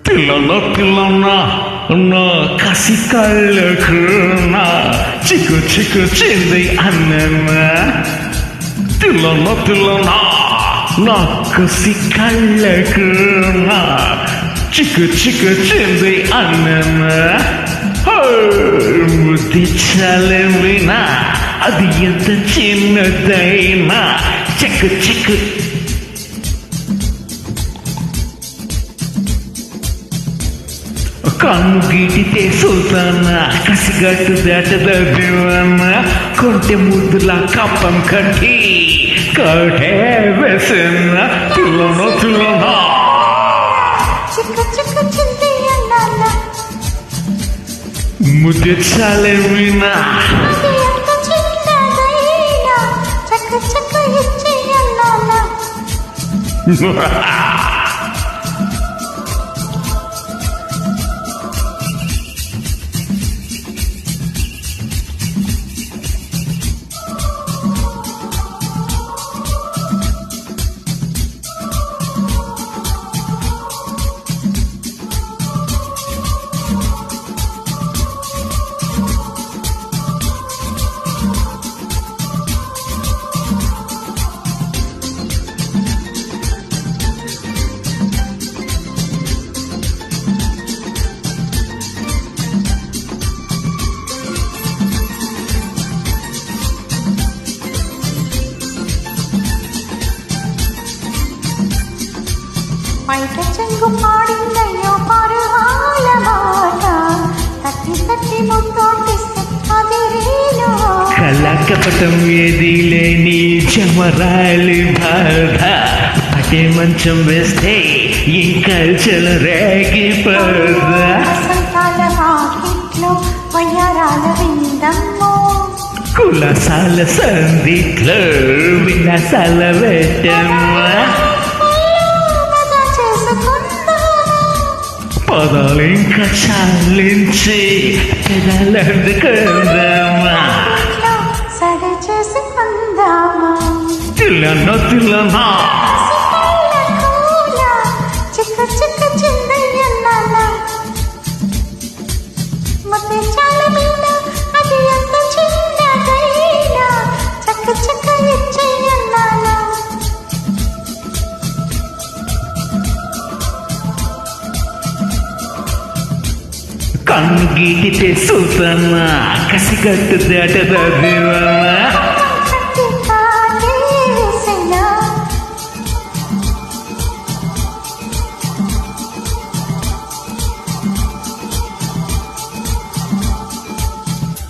పిల్లన నా కసి కళ్ళకు నా చిక్కు చిక్కు చింది అన్న పిల్లన నా కసి కళ్ళకు నా చిక్కు చిక్కు చింది అన్న ముద్దించాలేమినా అది ఎంత చిన్నదైనా చిక్కు చిక్కు కన్ను గీటితే సుల్తాన కసిగట్టు దాటదన్న కొంటె ముద్దులా కప్పం కట్టి కటే వేసిన పిల్లన ముద్దించాలేమినా బయట చెంగు పాడిందయ్యో పరువాల మాట తట్టి తట్టి ముట్టోటిస్తే అది రీలు కళకపటం ఏది లేని చెమరాలి బాధ పటే మంచం వేస్తే ఇంకా చెలరేగిపోదా వసంతాల వాకిట్లో వయ్యారాల విందమ్మో కులసాల సందిట్లో విలాసాల వెట్టమ్మా పదాలు ఇంకా చాలించి పెదాలందుకుందామా సరి చేసి పొందామా తిల్లనా చిక్క చిక్క చిందయ్యన్నానా ಮತ್ತೆ చాల మీద అది ఎంత చిన్నదైనా చక్క చక్క ఇచ్చయ్యన్నానా కన్ను గీటితే సుల్తాన కసిగట్టు దాటదన్నా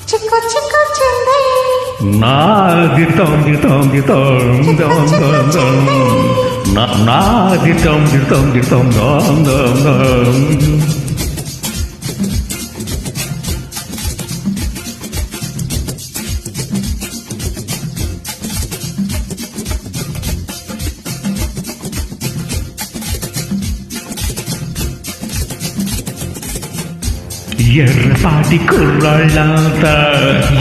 చిక్కు చిక్కు చిందయ్య నాది తొంది నాది తొంది ఎర్రపాటి కుర్రాళ్ళంతా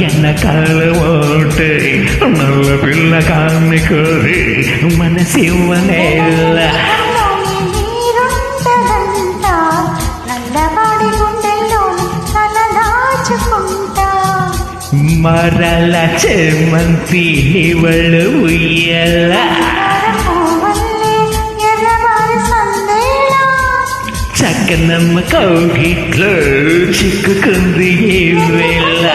ఎన్నకాల ఓటే నల్ల పిల్ల కాన్ని కోరి మనసివ్వనేల నల్లవాడి గుండెల్లో తల దాచుకుంటా మరల చెమంతి నివళ్ళు ఉయ్యల చక్కనమ్మ కౌగిట్లో చిక్కుకుంది ఏ వేళ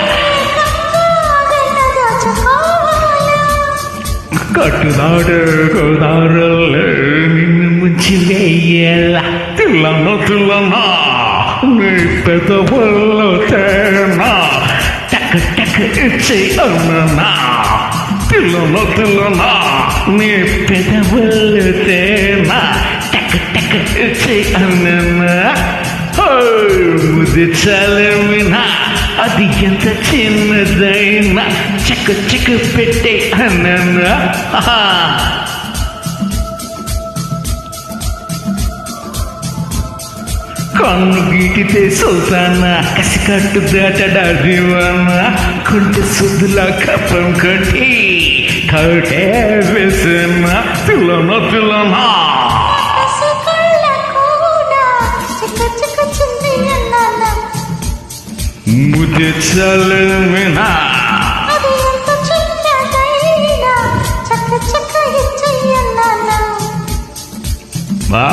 కట్టుదాడు గోదారుల్లో నిన్ను ముంచి వేయాల తిల్లనా నీ పెదవుల్లో తేనా టక్ టక్ ఇచ్చి అన్నా తిల్లనా నీ పెదవుల్లో తేనా టక్ ఇచ్చి అన్నా ముదిచాలేమినా అది ఎంత చిన్నదైనా చెక్కు చెక్కు పెట్టే అన్నా కన్ను గీటితే సుల్తాన కసికట్టు దాటడాదివన్న కొంచె సుద్దులా కప్పం కట్టి కటే వేసిన పిల్లన मुझे चल मिना అది ఎంత చిన్నదైనా చక్క చక్క ఇచ్చేయన్నానా బా